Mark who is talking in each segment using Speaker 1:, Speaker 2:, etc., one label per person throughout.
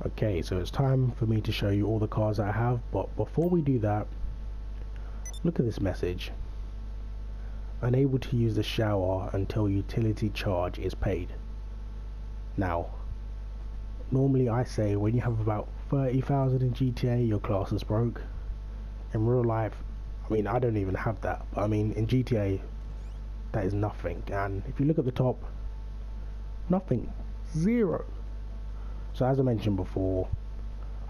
Speaker 1: Okay, so it's time for me to show you all the cars I have, but before we do that, look at this message. Unable to use the shower until utility charge is paid. Now, normally I say when you have about 30,000 in GTA, your class is broke. In real life, I mean, I don't even have that, but I mean, in GTA, that is nothing. And if you look at the top, nothing, zero. So as I mentioned before,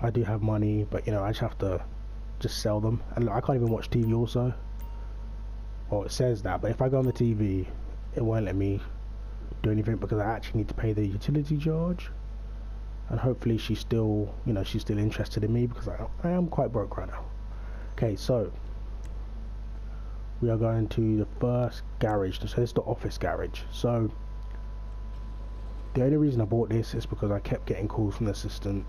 Speaker 1: I do have money, but you know, I just have to just sell them. And look, I can't even watch TV also. Well, it says that, but if I go on the TV, it won't let me do anything because I actually need to pay the utility charge. And hopefully she's still, you know, she's still interested in me because I am quite broke right now. Okay, so we are going to the first garage. So this is the office garage. So the only reason I bought this is because I kept getting calls from the assistant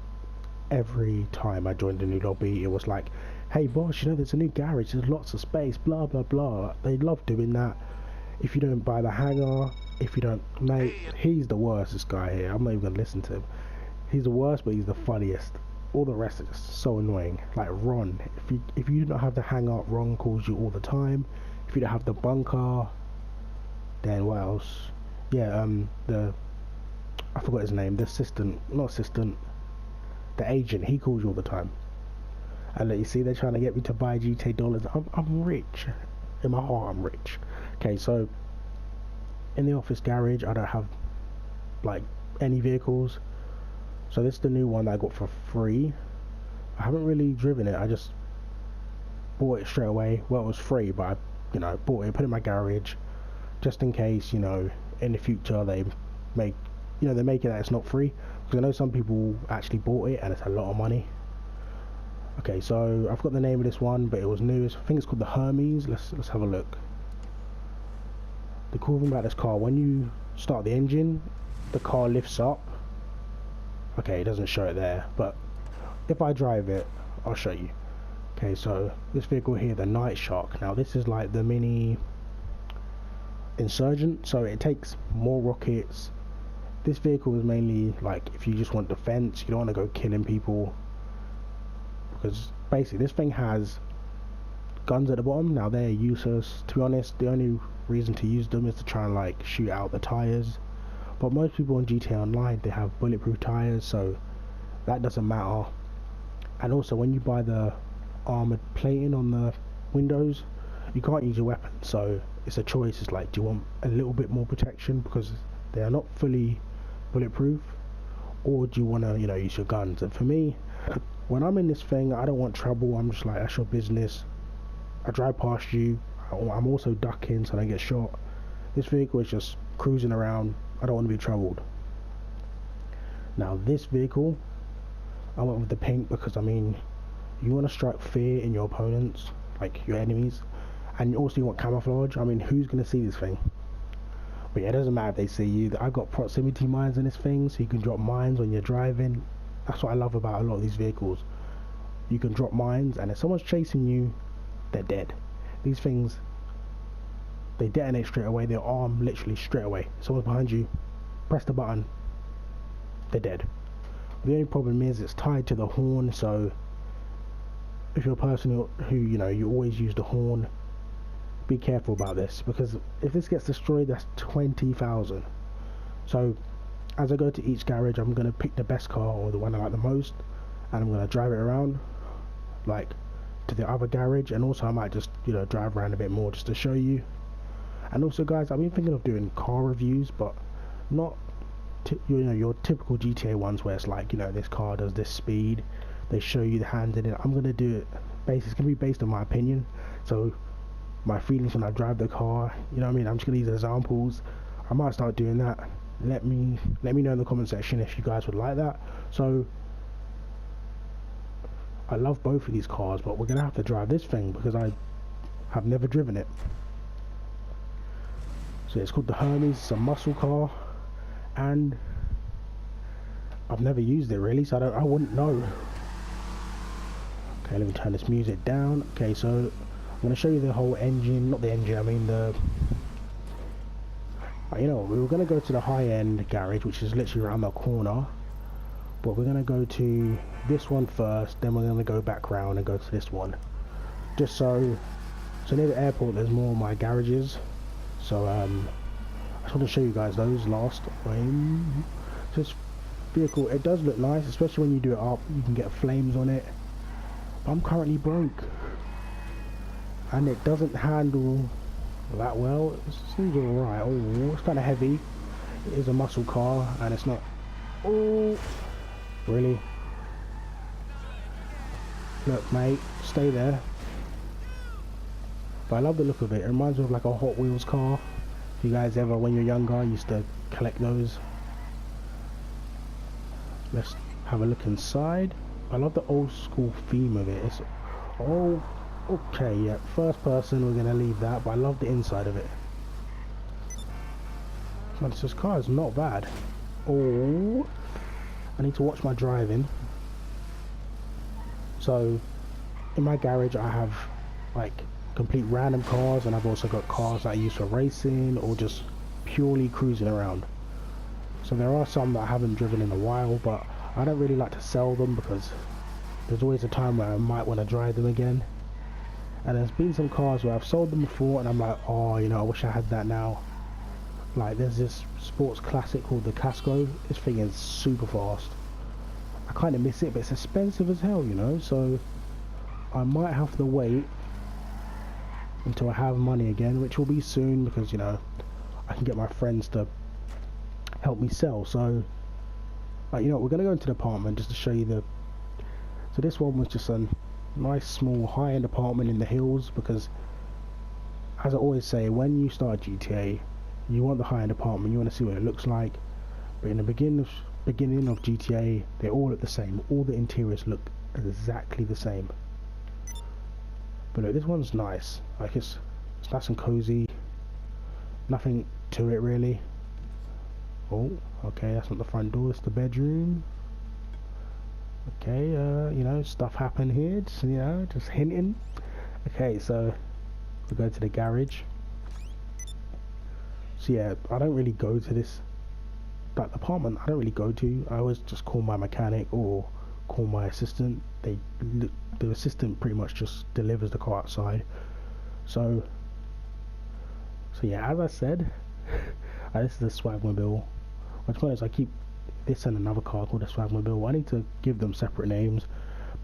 Speaker 1: every time I joined a new lobby. It was like, hey boss, you know there's a new garage, there's lots of space, blah blah blah. They love doing that. If you don't buy the hangar, if you don't, mate, he's the worst, this guy here. I'm not even gonna listen to him. He's the worst, but he's the funniest. All the rest are just so annoying. Like Ron, if you don't have the hangar, Ron calls you all the time. If you don't have the bunker, then what else? Yeah, I forgot his name. The assistant, not assistant, the agent. He calls you all the time. And you see, they're trying to get me to buy GTA dollars. I'm rich. In my heart, I'm rich. Okay, so in the office garage, I don't have like any vehicles. So this is the new one that I got for free. I haven't really driven it. I just bought it straight away. Well, it was free, but I, you know, bought it, put it in my garage, just in case, you know, in the future they make, you know, they make it that it's not free. Because I know some people actually bought it and it's a lot of money. Okay, so I've got the name of this one, but it was new. I think it's called the Hermes. Let's have a look. The cool thing about this car, when you start the engine, the car lifts up. Okay, it doesn't show it there, but if I drive it, I'll show you. Okay, so this vehicle here, the Night Shark. Now this is like the mini Insurgent, so it takes more rockets. This vehicle is mainly like if you just want defense, you don't want to go killing people, because basically this thing has guns at the bottom. Now they're useless, to be honest. The only reason to use them is to try and like shoot out the tires, but most people on GTA Online, they have bulletproof tires, so that doesn't matter. And also when you buy the armored plating on the windows, you can't use your weapon, so it's a choice. It's like, do you want a little bit more protection because they are not fully bulletproof, or do you want to, you know, use your guns? And for me, when I'm in this thing, I don't want trouble. I'm just like, that's your business. I drive past you. I'm also ducking so I don't get shot. This vehicle is just cruising around. I don't want to be troubled. Now this vehicle, I went with the pink because, I mean, you want to strike fear in your opponents, like your enemies, and also you want camouflage. I mean, who's going to see this thing? But yeah, it doesn't matter if they see you. I've got proximity mines in this thing, so you can drop mines when you're driving. That's what I love about a lot of these vehicles. You can drop mines, and if someone's chasing you, they're dead. These things, they detonate straight away. They arm literally straight away. Someone's behind you, press the button, they're dead. The only problem is it's tied to the horn, so if you're a person who, you know, you always use the horn, be careful about this, because if this gets destroyed, that's 20,000. So as I go to each garage, I'm going to pick the best car, or the one I like the most, and I'm going to drive it around like to the other garage. And also I might just, you know, drive around a bit more just to show you. And also guys, I've been thinking of doing car reviews, but not you know, your typical GTA ones where it's like, you know, this car does this speed, they show you the hands in it. I'm going to do it it's going to be based on my opinion, so my feelings when I drive the car, you know what I mean? I'm just going to use examples. I might start doing that. Let me know in the comment section if you guys would like that. So I love both of these cars, but we're going to have to drive this thing because I have never driven it. So it's called the Hermes. It's a muscle car, and I've never used it really, so I wouldn't know. Okay, let me turn this music down. Okay, so I'm going to show you the whole engine, not the engine, I mean the, you know, we were going to go to the high-end garage, which is literally around the corner, But we're gonna go to this one first, then we're gonna go back round and go to this one. Just so near the airport there's more of my garages. So I just want to show you guys those last. This vehicle, it does look nice, especially when you do it up, you can get flames on it. I'm currently broke. And it doesn't handle that well. It seems alright. Oh, it's kind of heavy. It is a muscle car and it's not... Oh, really? Look mate, stay there. But I love the look of it. It reminds me of like a Hot Wheels car. If you guys ever, when you're younger, used to collect those. Let's have a look inside. I love the old school theme of it. It's... Oh, okay, yeah. First person, we're going to leave that. But I love the inside of it. This car is not bad. Oh, I need to watch my driving. So, in my garage, I have like complete random cars, and I've also got cars that I use for racing or just purely cruising around. So there are some that I haven't driven in a while, but I don't really like to sell them because there's always a time where I might want to drive them again. And there's been some cars where I've sold them before and I'm like, oh, you know, I wish I had that now. Like there's this sports classic called the Casco. This thing is super fast. I kind of miss it, but it's expensive as hell, you know, so I might have to wait until I have money again, which will be soon, because you know I can get my friends to help me sell. So you know, we're gonna go into the apartment just to show you the... So this one was just a nice small high-end apartment in the hills, because as I always say, when you start GTA you want the high-end apartment, you want to see what it looks like. But in the beginning of GTA, they all look the same. All the interiors look exactly the same. But look, this one's nice. Like it's nice and cozy. Nothing to it really. Oh, okay, that's not the front door. It's the bedroom. Okay, you know, stuff happened here. Just, you know, just hinting. Okay, so we go to the garage. So yeah, I don't really go to this that apartment. I don't really go to. I always just call my mechanic or call my assistant. The assistant pretty much just delivers the car outside. So yeah, as I said, this is the Swagmobile. What's funny is I keep this and another car called the Swagmobile. I need to give them separate names,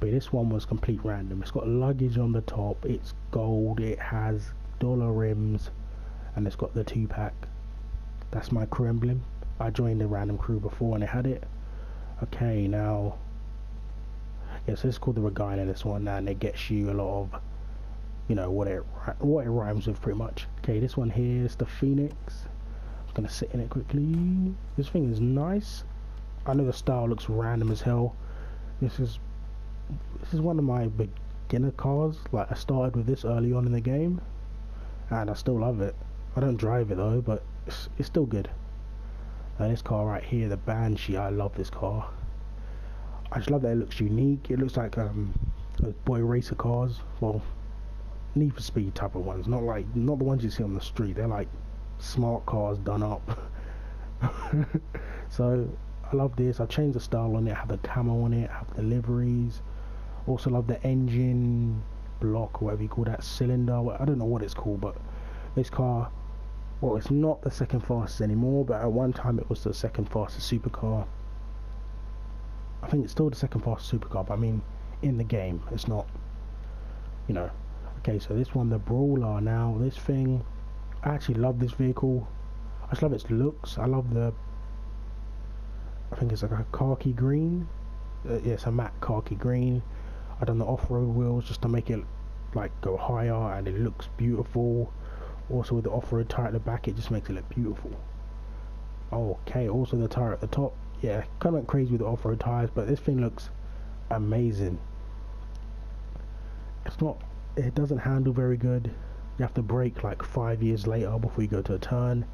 Speaker 1: but this one was complete random. It's got luggage on the top, it's gold, it has dollar rims, and it's got the 2-pack. That's my crew emblem. I joined a random crew before and it had it. Okay, now yeah, so it's called the Wagon, this one, and it gets you a lot of, you know, what it rhymes with pretty much. Okay, this one here is the Phoenix. I'm gonna sit in it quickly. This thing is nice. I know the style looks random as hell. This is one of my beginner cars. Like I started with this early on in the game and I still love it. I don't drive it though, but it's still good. And this car right here, the Banshee, I love this car. I just love that it looks unique. It looks like those boy racer cars. Well, Need for Speed type of ones, not the ones you see on the street. They're like smart cars done up. So I love this. I changed the style on it. I have the camo on it. I have the liveries. Also love the engine block, or whatever you call that, cylinder. I don't know what it's called, but this car, well, it's not the second fastest anymore, but at one time it was the second fastest supercar. I think it's still the second fastest supercar, but I mean in the game it's not, you know. Okay, so this one, the Brawler. Now this thing, I actually love this vehicle. I just love its looks. I love I think it's like a khaki green. Yeah, it's a matte khaki green. I've done the off-road wheels just to make it like go higher, and it looks beautiful. Also with the off-road tire at the back, it just makes it look beautiful. Okay, also the tire at the top. Yeah, kind of went crazy with the off-road tires, but this thing looks amazing. It doesn't handle very good. You have to brake like 5 years later before you go to a turn.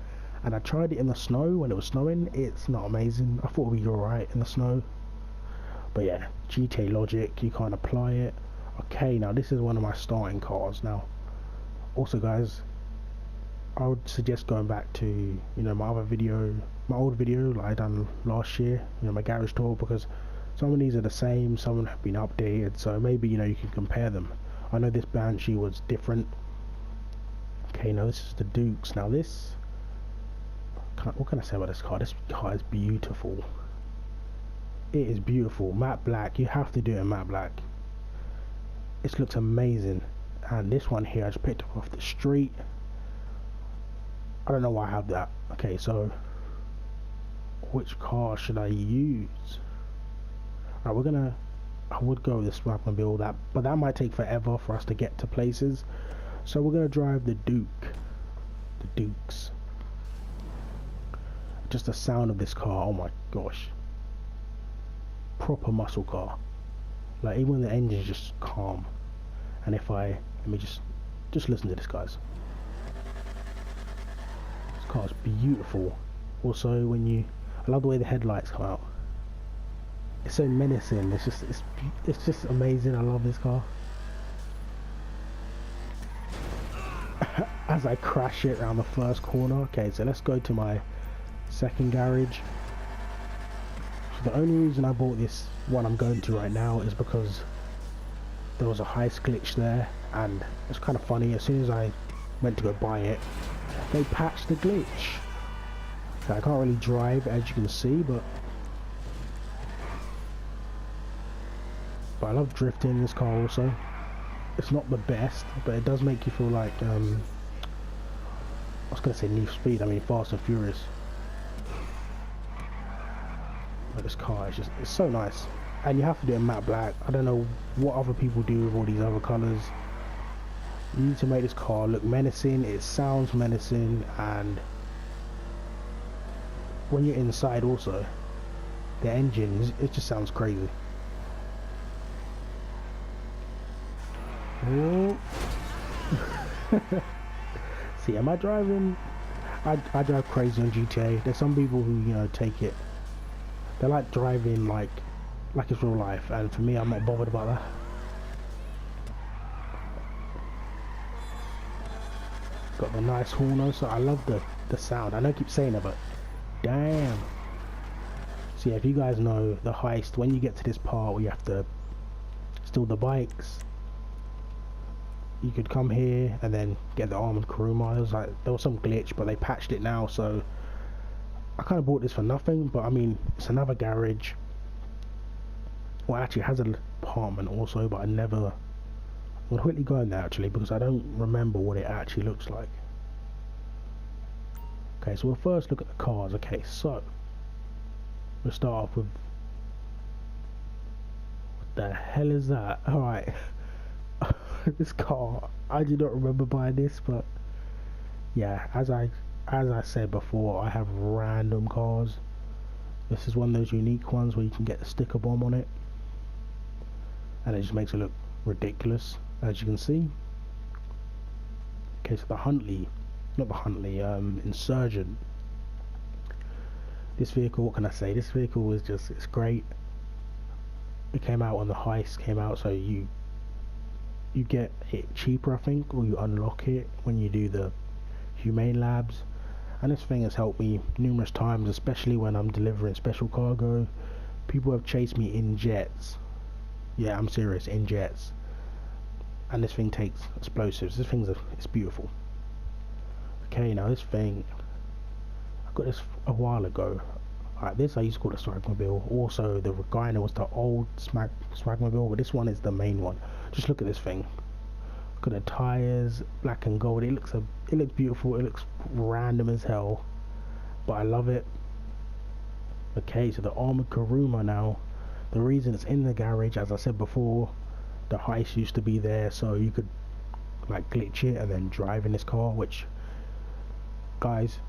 Speaker 1: And I tried it in the snow when it was snowing. It's not amazing. I thought it would be alright in the snow. But yeah, GTA logic, you can't apply it. Okay, now this is one of my starting cars. Now, also guys, I would suggest going back to, you know, my old video like I done last year, you know, my garage tour, because Some of these are the same, some have been updated, so maybe, you know, you can compare them. I know this Banshee was different. Okay, now this is the Dukes. Now this, what can I say about this car? This car is beautiful. It is beautiful. Matte black. You have to do it in matte black. This looks amazing. And this one here, I just picked up off the street. I don't know why I have that. Okay, so which car should I use? Alright, we're gonna. I would go with the Swagmobile, but that might take forever for us to get to places. So we're gonna drive the Duke. The Dukes. Just the sound of this car, oh my gosh. Proper muscle car. Like, even when the engine's just calm. And if I, let me just listen to this, guys. This car's beautiful. Also, when you, I love the way the headlights come out. It's so menacing. It's just amazing. I love this car. As I crash it around the first corner. Okay, so let's go to my second garage. So the only reason I bought this one I'm going to right now is because there was a heist glitch there, and it's kind of funny. As soon as I went to go buy it, they patched the glitch. So I can't really drive, as you can see, but I love drifting in this car also. It's not the best, but it does make you feel like, I was going to say Need for Speed, I mean Fast and Furious. But this car is it's so nice. And you have to do it in matte black. I don't know what other people do with all these other colours. You need to make this car look menacing, it sounds menacing, and when you're inside also, the engine, it just sounds crazy. Oh. See, am I driving? I drive crazy on GTA. There's some people who, you know, take it. They like driving like it's real life, and for me, I'm not bothered about that. Got the nice horn also. I love the sound. I know I keep saying it, but damn. So yeah, if you guys know the heist, when you get to this part where you have to steal the bikes, you could come here and then get the armored Kuruma. There was some glitch, but they patched it now, so I kind of bought this for nothing. But I mean, it's another garage. Well, actually, it has an apartment also, but I'm gonna quickly go in there actually, because I don't remember what it actually looks like. Okay, so we'll first look at the cars. Okay, so we'll start off with, what the hell is that? Alright. This car, I do not remember buying this, but yeah, as I said before, I have random cars. This is one of those unique ones where you can get the sticker bomb on it, and it just makes it look ridiculous, as you can see. Okay, so the Huntley, not the Huntley, Insurgent. This vehicle, what can I say? This vehicle is just, it's great. It came out when the heist came out, so you get it cheaper, I think, or you unlock it when you do the humane labs. And this thing has helped me numerous times, especially when I'm delivering special cargo. People have chased me in jets. Yeah, I'm serious, in jets. And this thing takes explosives. This thing's it's beautiful. Okay, now this thing, I got this a while ago. Alright, this I used to call the Swagmobile. Also, the Wagon was the old Swagmobile, but this one is the main one. Just look at this thing. Look at the tires, black and gold. It looks beautiful. It looks random as hell, but I love it. Okay, so the armored Kuruma now. The reason it's in the garage, as I said before, the heist used to be there, so you could like glitch it and then drive in this car. Which, guys,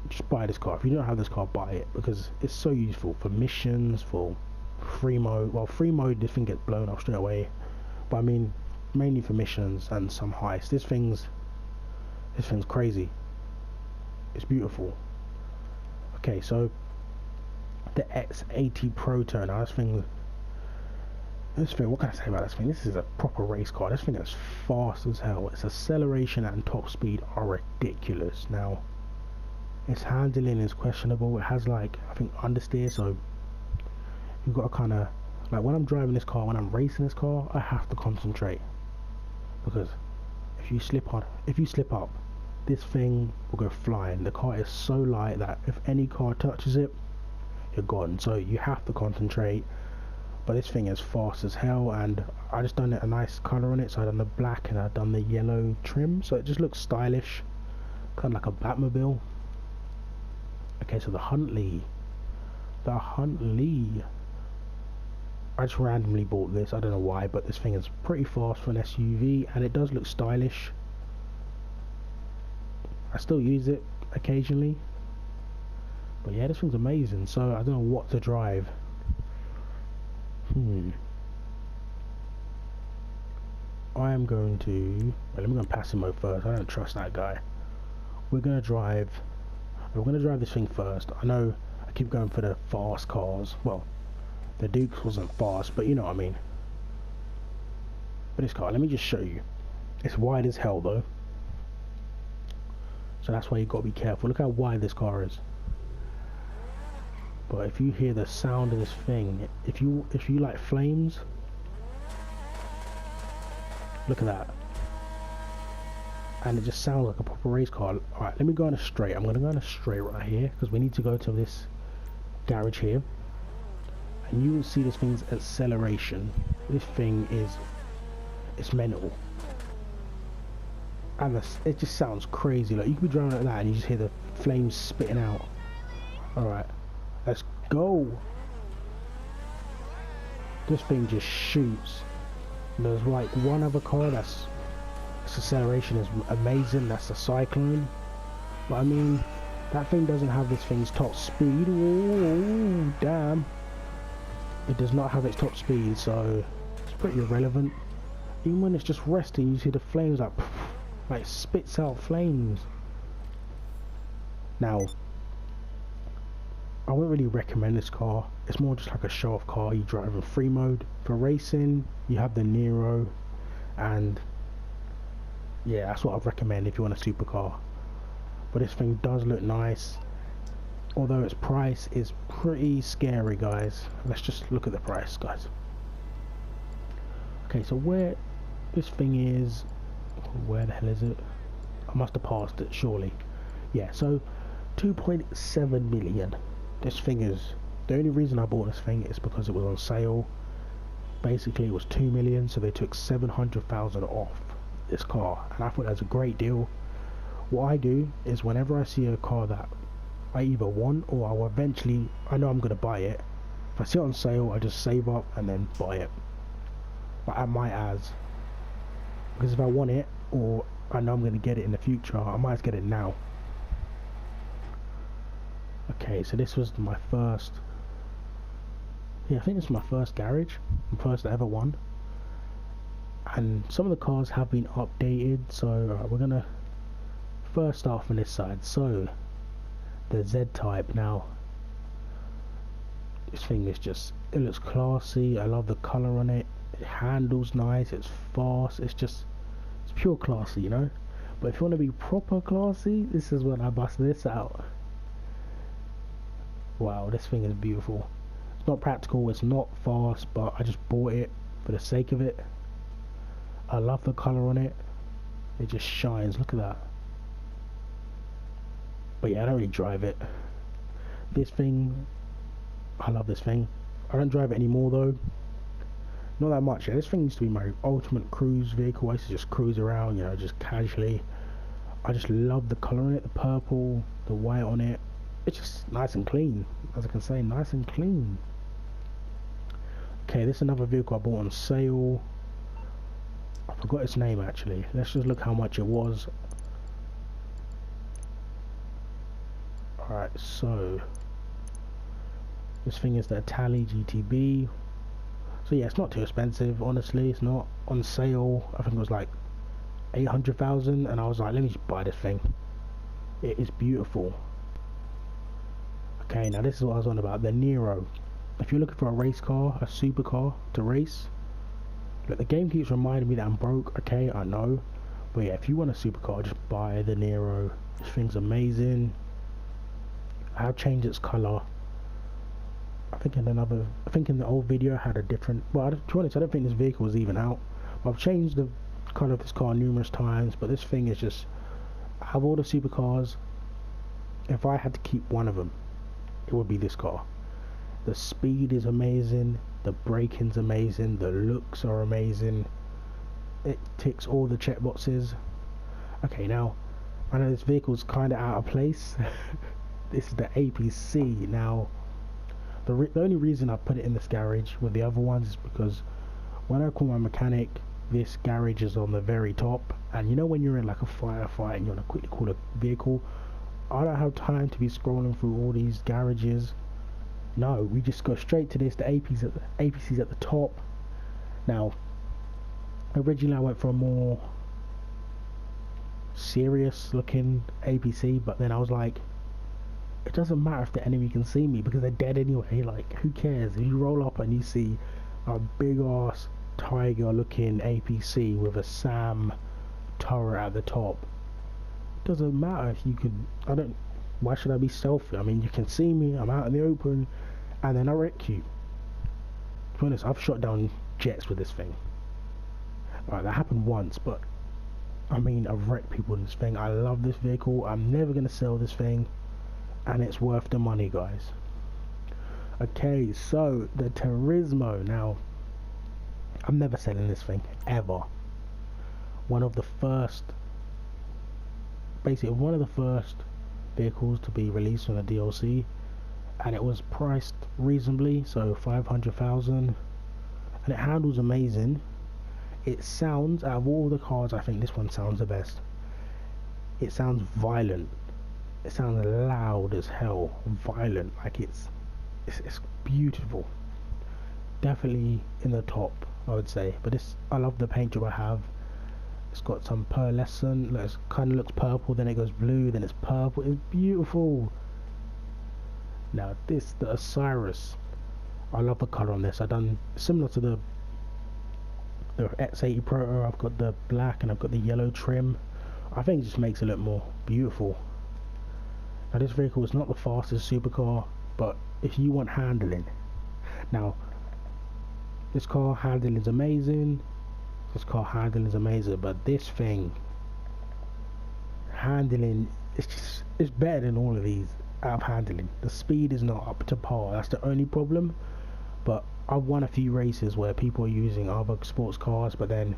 Speaker 1: just buy this car. If you don't have this car, buy it, because it's so useful for missions, for free mode. Well, free mode, this thing gets blown up straight away, but I mean mainly for missions and some heists. This thing's crazy. It's beautiful. Okay, so the X80 Proto. Now this thing, what can I say about this thing? This is a proper race car. This thing is fast as hell. Its acceleration and top speed are ridiculous. Now its handling is questionable. It has, like, I think, understeer, so you've got to kind of, like when I'm driving this car, when I'm racing this car, I have to concentrate, because if you slip up, this thing will go flying. The car is so light that if any car touches it, you're gone. So you have to concentrate. But this thing is fast as hell, and I just done it a nice colour on it. So I done the black and I done the yellow trim, so it just looks stylish, kind of like a Batmobile. Okay, so the Huntley. I just randomly bought this, I don't know why, but this thing is pretty fast for an SUV, and it does look stylish. I still use it occasionally, but yeah, this thing's amazing. So I don't know what to drive. I am going to, well, let me go passive mode first. I don't trust that guy. We're gonna drive this thing first. I know I keep going for the fast cars. Well, the Dukes wasn't fast, but you know what I mean. But this car, let me just show you. It's wide as hell though, so that's why you gotta be careful. Look how wide this car is. But if you hear the sound of this thing, if you like flames, look at that. And it just sounds like a proper race car. Alright, let me go on a straight. I'm going to go on a straight right here, because we need to go to this garage here. And you will see this thing's acceleration. This thing is, it's mental. And it just sounds crazy. Like, you could be driving like that and you just hear the flames spitting out. Alright, let's go. This thing just shoots. And there's like one other car that's, its acceleration is amazing, that's the Cyclone. But I mean, that thing doesn't have this thing's top speed. Oh damn, it does not have its top speed, so it's pretty irrelevant. Even when it's just resting, you see the flames like spits out flames. Now, I wouldn't really recommend this car. It's more just like a show-off car. You drive in free mode. For racing, you have the Nero, and yeah, that's what I'd recommend if you want a supercar. But this thing does look nice, although its price is pretty scary, guys. Let's just look at the price, guys. Okay, so where this thing is, where the hell is it? I must have passed it, surely. Yeah, so 2.7 million. This thing is, the only reason I bought this thing is because it was on sale. Basically it was 2 million, so they took 700,000 off this car, and I thought that was a great deal. What I do is whenever I see a car that I either want or I'll eventually, I know I'm going to buy it, if I see it on sale, I just save up and then buy it. But I might as, because if I want it or I know I'm going to get it in the future, I might as get it now. Okay, so this was my first, yeah, I think this is my first garage, my first ever one. And some of the cars have been updated, so we're gonna first start from this side. So the Z-Type. Now this thing is just, it looks classy. I love the colour on it. It handles nice, it's fast, it's pure classy, you know. But if you want to be proper classy, this is when I bust this out. Wow, this thing is beautiful. It's not practical, it's not fast, but I just bought it for the sake of it. I love the colour on it. It just shines, look at that. But yeah, I don't really drive it. This thing, I love this thing. I don't drive it anymore though. Not that much. Yeah, this thing used to be my ultimate cruise vehicle. I used to just cruise around, you know, just casually. I just love the colour on it, the purple, the white on it. It's just nice and clean, as I can say, nice and clean. Okay, this is another vehicle I bought on sale. I forgot its name actually. Let's just look how much it was. Alright, so this thing is the Itali GTB. So yeah, it's not too expensive, honestly. It's not on sale. I think it was like 800,000, and I was like, let me just buy this thing. It is beautiful. Okay, now this is what I was on about, the Nero. If you're looking for a race car, a supercar to race, look, the game keeps reminding me that I'm broke, okay, I know. But yeah, if you want a supercar, just buy the Nero. This thing's amazing. I have changed its colour. I think in the old video I had a different, well, to be honest, I don't think this vehicle was even out. I've changed the colour of this car numerous times, but this thing is just, out of all the supercars, if I had to keep one of them, it would be this car. The speed is amazing, the braking's amazing, the looks are amazing, it ticks all the check boxes. Okay, now, I know this vehicle's kind of out of place. This is the APC. Now, the only reason I put it in this garage with the other ones is because when I call my mechanic, this garage is on the very top, and you know when you're in like a firefight and you want to quickly call a vehicle, I don't have time to be scrolling through all these garages. No, we just go straight to this. The APC's at the top. Now, originally I went for a more serious looking APC, but then I was like, it doesn't matter if the enemy can see me because they're dead anyway. Like, who cares? If you roll up and you see a big ass tiger looking APC with a SAM turret at the top, it doesn't matter if you can. Why should I be stealthy? I mean, you can see me, I'm out in the open, and then I wreck you. To be honest, I've shot down jets with this thing. Alright, that happened once, but I mean, I've wrecked people in this thing. I love this vehicle. I'm never going to sell this thing, and it's worth the money, guys. Okay, so the Turismo. Now, I'm never selling this thing, ever. One of the first vehicles to be released on the DLC, and it was priced reasonably, so 500,000, and it handles amazing. It sounds, out of all the cars, I think this one sounds the best. It sounds violent, it sounds loud as hell, violent, like it's beautiful. Definitely in the top, I would say. But this, I love the paint job I have. It's got some pearlescent, it kind of looks purple, then it goes blue, then it's purple. It's beautiful. Now this, the Osiris, I love the colour on this. I've done similar to the X80 Proto. I've got the black and I've got the yellow trim. I think it just makes it look more beautiful. Now this vehicle is not the fastest supercar, but if you want handling, now this car handling is amazing. This car handling is amazing, but this thing handling, it's better than all of these out of handling. The speed is not up to par. That's the only problem. But I've won a few races where people are using other sports cars, but then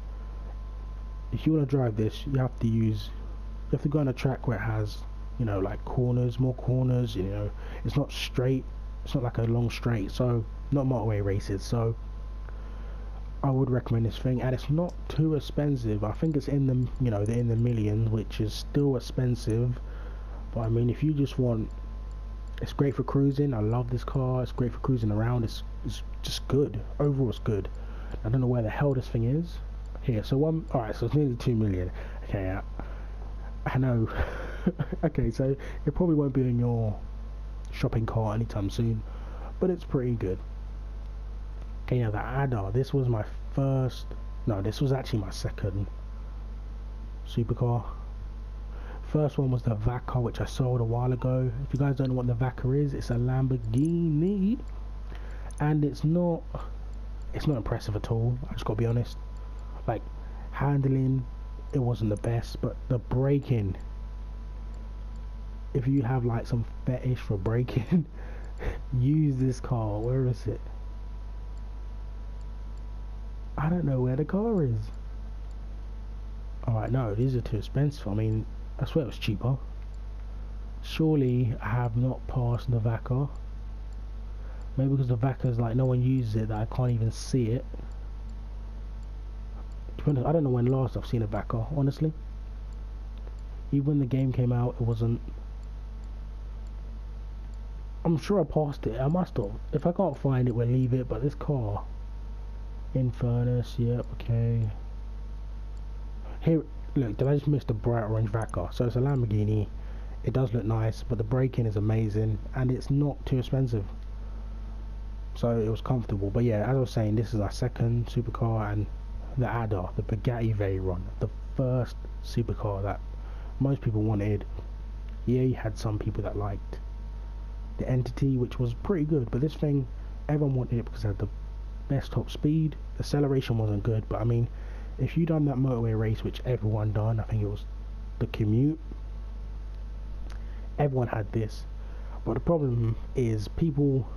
Speaker 1: if you want to drive this, you have to go on a track where it has, you know, like corners, more corners. You know, it's not straight. It's not like a long straight. So not motorway races. So I would recommend this thing, and it's not too expensive. I think it's in the, you know, in the millions, which is still expensive. But I mean, if you just want, it's great for cruising. I love this car. It's great for cruising around. It's just good. Overall, it's good. I don't know where the hell this thing is. Here, so alright, so it's nearly 2 million. Okay, I know. Okay, so it probably won't be in your shopping cart anytime soon, but it's pretty good. Okay, now the Adder, this was my first, no, this was actually my second supercar. First one was the Wagon, which I sold a while ago. If you guys don't know what the Wagon is, it's a Lamborghini, and it's not impressive at all. I just gotta be honest. Like, handling, it wasn't the best, but the braking, if you have like some fetish for braking, use this car. Where is it? I don't know where the car is. Alright, no, these are too expensive. I mean, I swear it was cheaper. Surely I have not passed the Wagon. Maybe because the Wagon's like no one uses it, that I can't even see it. To be honest, I don't know when last I've seen a Wagon, honestly. Even when the game came out, it wasn't. I'm sure I passed it. I must have. If I can't find it, we'll leave it. But this car, in furnace, yep, okay. Here, look, did I just miss the bright orange Wagon? So it's a Lamborghini. It does look nice, but the braking is amazing, and it's not too expensive. So it was comfortable. But yeah, as I was saying, this is our second supercar, and the Adder, the Bugatti Veyron, the first supercar that most people wanted. Yeah, you had some people that liked the Entity, which was pretty good, but this thing, everyone wanted it because it had the best top speed. Acceleration wasn't good, but I mean, if you done that motorway race, which everyone done, I think it was the commute, everyone had this. But the problem is people,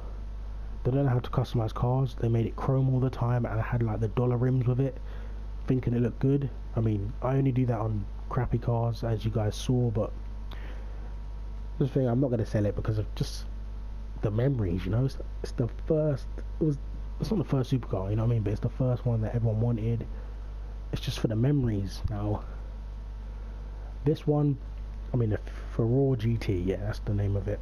Speaker 1: they don't know how to customize cars. They made it chrome all the time and I had like the dollar rims with it, thinking it looked good. I mean, I only do that on crappy cars, as you guys saw, but this thing, I'm not going to sell it because of just the memories, you know. It's the first, it's not the first supercar, you know what I mean, but it's the first one that everyone wanted. It's just for the memories. Now this one, I mean, the Ferrari GT, yeah, that's the name of it.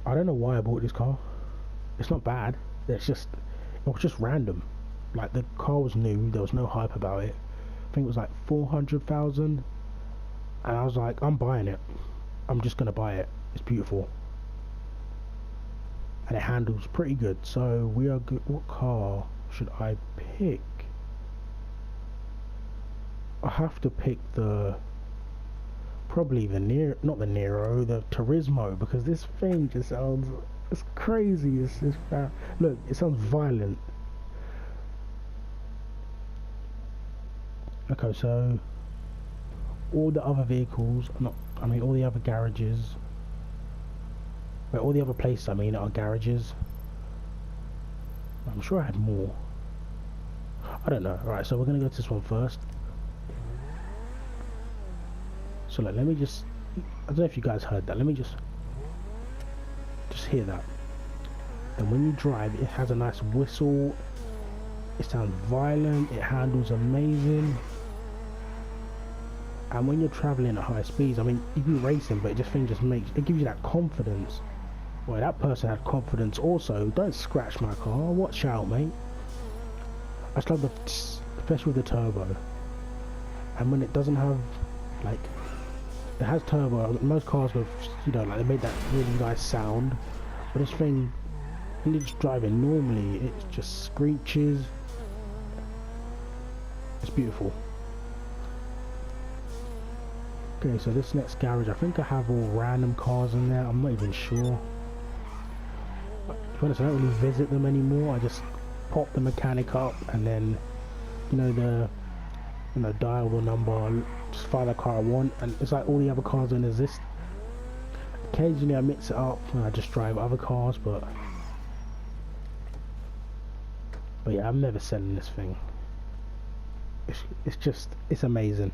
Speaker 1: I don't know why I bought this car. It's not bad. It was just random. Like, the car was new. There was no hype about it. I think it was like 400,000, and I was like, I'm buying it. I'm just gonna buy it. It's beautiful, and it handles pretty good. So we are good. What car should I pick? I have to pick probably not the Nero, the Turismo, because this thing just sounds, it's crazy. Look, it sounds violent. Okay, so all the other vehicles, all the other garages, all the other places, are garages. I'm sure I had more. I don't know. Alright, so we're gonna go to this one first. So let me just, I don't know if you guys heard that. Let me just hear that. And when you drive, it has a nice whistle. It sounds violent. It handles amazing. And when you're traveling at high speeds, I mean, you be racing, but it gives you that confidence. Well, that person had confidence also. Don't scratch my car. Watch out, mate. I just love especially with the turbo. And when it doesn't have, like, it has turbo. Most cars go, you know, like, they made that really nice sound. But this thing, when you're just driving normally, it just screeches. It's beautiful. Okay, so this next garage, I think I have all random cars in there. I'm not even sure. To be honest, I don't really visit them anymore. I just pop the mechanic up and then, dial the number, just find the car I want, and it's like all the other cars don't exist. Occasionally I mix it up and I just drive other cars, but yeah, I'm never selling this thing. It's amazing.